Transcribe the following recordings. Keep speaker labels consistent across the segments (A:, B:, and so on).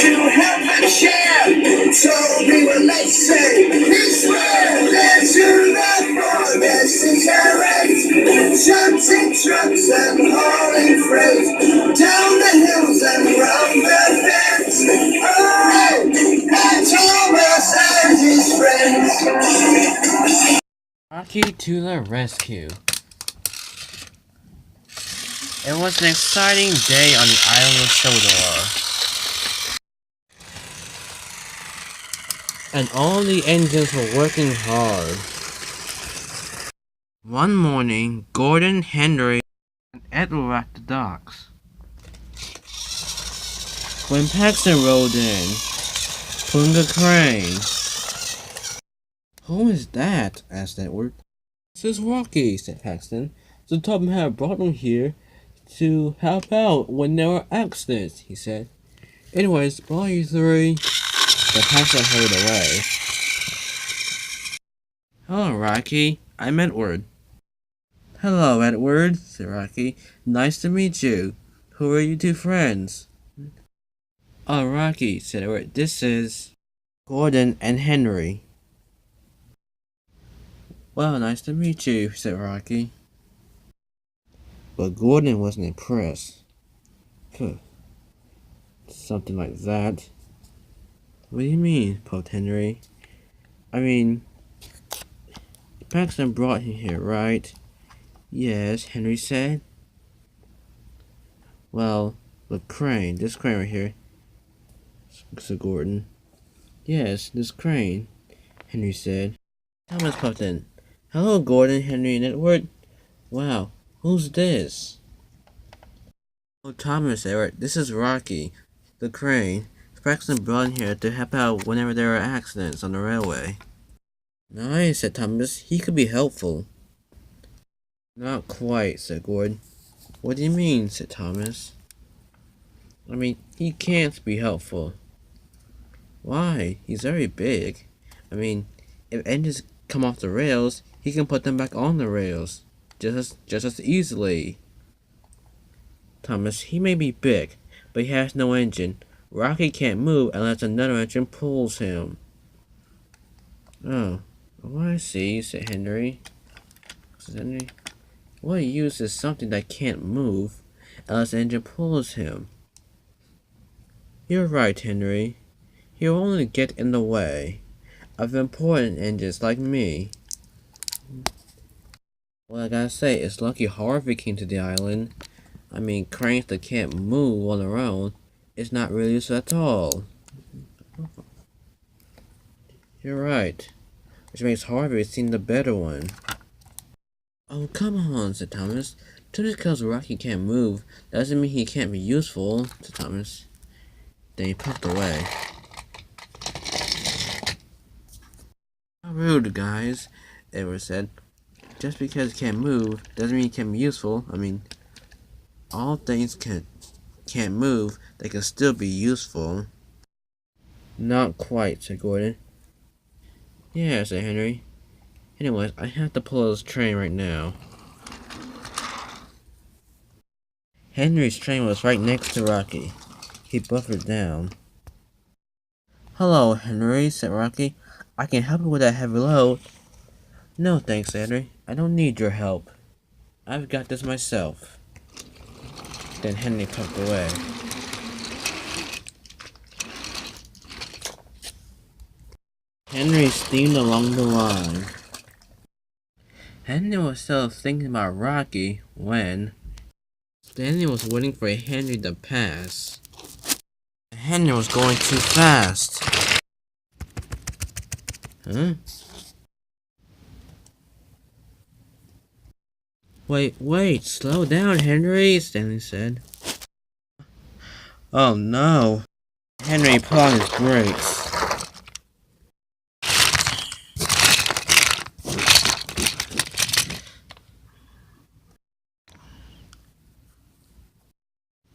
A: to help and share. Told me what they say. This world led to the forest and carrots, shunting trucks and hauling freight down the hills and round the fence. Oh, and Thomas and his friends.
B: Rocky to the rescue. It was an exciting day on the island of Sodor, and all the engines were working hard. One morning, Gordon, Henry, and Edward were at the docks. When Paxton rolled in, pulling the crane. "Who is that?" asked Edward. "This is Rocky," said Paxton. "So Tom had brought him here to help out when there were accidents," he said. "Anyways, bye you three." But Paxton hurried away. "Hello, Rocky. I'm Edward." "Hello, Edward," said Rocky. "Nice to meet you. Who are you two friends?" "Oh, Rocky," said Edward. "This is Gordon and Henry." "Well, nice to meet you," said Rocky. But Gordon wasn't impressed. "Phew, something like that." "What do you mean?" poked Henry. "I mean, Paxton brought him here, right?" "Yes," Henry said. "Well, the crane, this crane right here," said Gordon. "Yes, this crane," Henry said. Thomas popped in. "Hello, Gordon, Henry, and Edward." "Wow, who's this?" "Oh, Thomas, Edward, this is Rocky, the crane. Paxton brought him here to help out whenever there are accidents on the railway." "Nice," said Thomas. "He could be helpful." "Not quite," said Gordon. "What do you mean?" said Thomas. "I mean, he can't be helpful." "Why? He's very big. I mean, if engines come off the rails, he can put them back on the rails, just as easily." "Thomas, he may be big, but he has no engine. Rocky can't move unless another engine pulls him." "Oh, I see," said Henry. "What use is something that can't move unless the engine pulls him?" "You're right, Henry. He'll only get in the way of important engines like me." "Well, I gotta say, it's lucky Harvey came to the island. I mean, cranes that can't move on their own is not really useful at all." "You're right, which makes Harvey seem the better one." "Oh, come on," said Thomas. "Just because Rocky can't move doesn't mean he can't be useful," said Thomas. Then he puffed away. "How rude, guys," Edward said. "Just because he can't move doesn't mean he can't be useful. I mean, all things can't move, they can still be useful." "Not quite," said Gordon. "Yeah," said Henry. "Anyways, I have to pull this train right now." Henry's train was right next to Rocky. He buffered down. "Hello, Henry," said Rocky. "I can help you with that heavy load." "No, thanks, Henry. I don't need your help. I've got this myself." Then Henry puffed away. Henry steamed along the line. Henry was still thinking about Rocky when Stanley was waiting for Henry to pass. Henry was going too fast. Huh? Wait, slow down, Henry, Stanley said. "Oh no." Henry put on his brakes.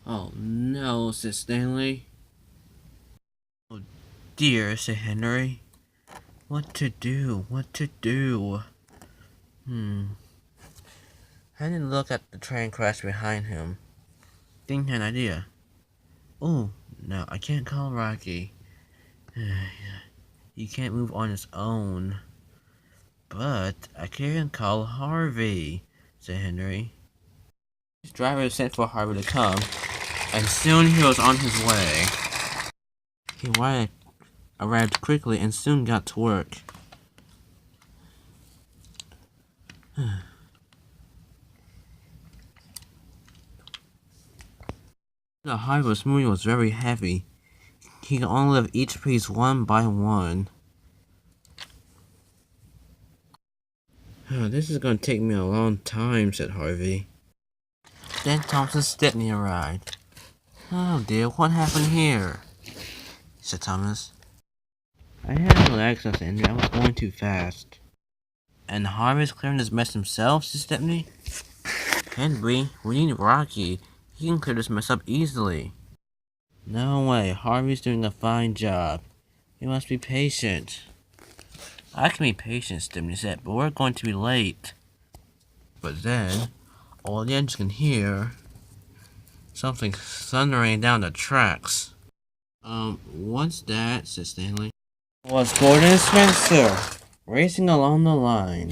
B: "Oh no," said Stanley. "Oh dear," said Henry. What to do? Henry looked at the train crash behind him. Then he had an idea. "Oh, No, I can't call Rocky. He can't move on his own. But I can call Harvey, said Henry. His driver sent for Harvey to come, and soon he was on his way. He arrived quickly and soon got to work. The Harvey's moving was very heavy. He could only lift each piece one by one. This is going to take me a long time, said Harvey. Then Thomas's Stepney arrived. Oh dear, what happened here? Said Thomas. I had no access, Henry. I was going too fast. And Harvey's clearing this mess himself, said Stepney. Henry, we need Rocky. He can clear this mess up easily. No way, Harvey's doing a fine job. You must be patient. I can be patient, Stepney said, but we're going to be late. But then, all the engines can hear something thundering down the tracks. What's that? Said Stanley. It was Gordon and Spencer, racing along the line.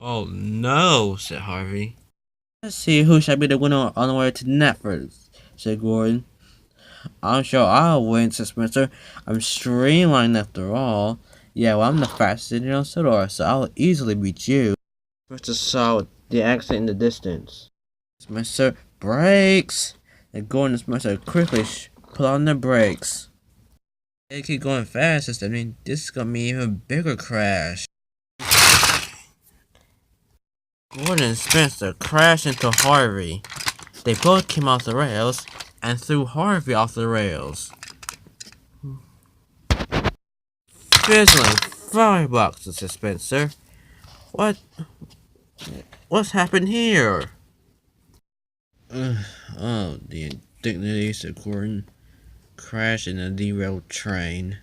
B: Oh no, said Harvey. Let's see who shall be the winner on the way to Netford, said Gordon. I'm sure I'll win, said Spencer. I'm streamlined after all. Yeah, well, I'm the fastest in the Sodor, so I'll easily beat you. Spencer saw the accident in the distance. Spencer, brakes! And Gordon and Spencer quickly put on the brakes. They keep going fast, said Stephanie. This is gonna be an even bigger crash. Gordon and Spencer crashed into Harvey. They both came off the rails and threw Harvey off the rails. Fizzling fireboxes, said Spencer. What's happened here? Oh, the indignity, said Gordon. Crash in a derailed train.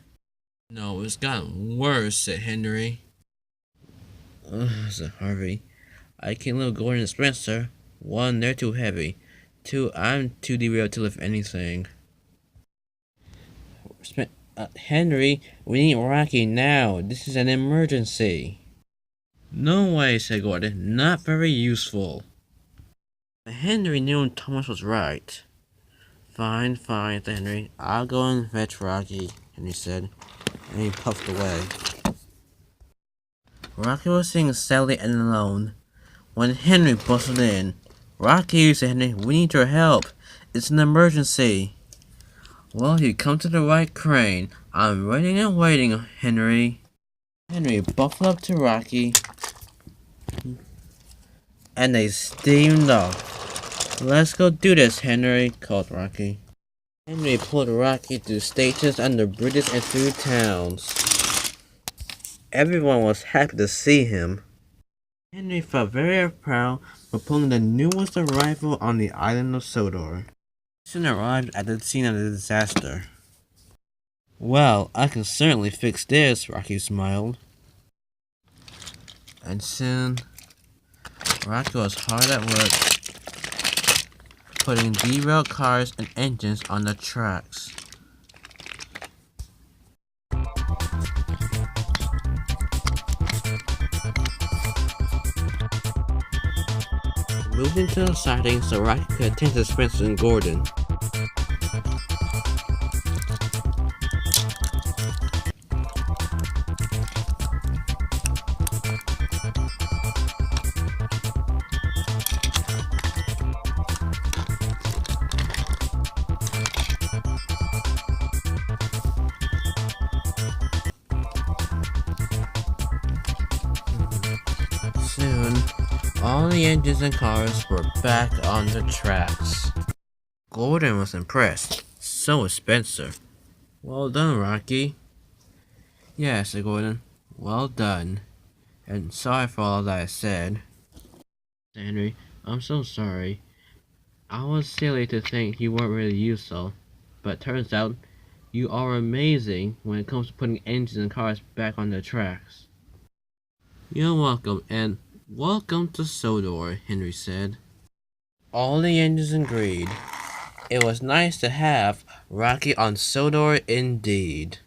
B: No, it's gotten worse, said Henry. Said Harvey. I can't live Gordon and Spencer. One, they're too heavy. Two, I'm too derailed to lift anything. Henry, we need Rocky now. This is an emergency. No way, said Gordon. Not very useful. Henry knew Thomas was right. Fine, said Henry. I'll go and fetch Rocky, Henry said, and he puffed away. Rocky was sitting sadly and alone when Henry bustled in. Rocky, said Henry, we need your help. It's an emergency. Well, you come to the right crane. I'm waiting and waiting, Henry. Henry buckled up to Rocky, and they steamed off. Let's go do this, Henry, called Rocky. Henry pulled Rocky through stations, under bridges, and through towns. Everyone was happy to see him. Henry felt very proud for pulling the newest arrival on the island of Sodor. He soon arrived at the scene of the disaster. Well, I can certainly fix this, Rocky smiled. And soon, Rocky was hard at work, putting derailed cars and engines on the tracks. Moved into the siding so Rocky could attend to Spencer and Gordon. Soon, all the engines and cars were back on the tracks. Gordon was impressed. So was Spencer. Well done, Rocky. Yeah, said Gordon. Well done. And sorry for all that I said. Henry, I'm so sorry. I was silly to think you weren't really useful. But turns out, you are amazing when it comes to putting engines and cars back on their tracks. You're welcome, and welcome to Sodor, Henry said. All the engines agreed. It was nice to have Rocky on Sodor indeed.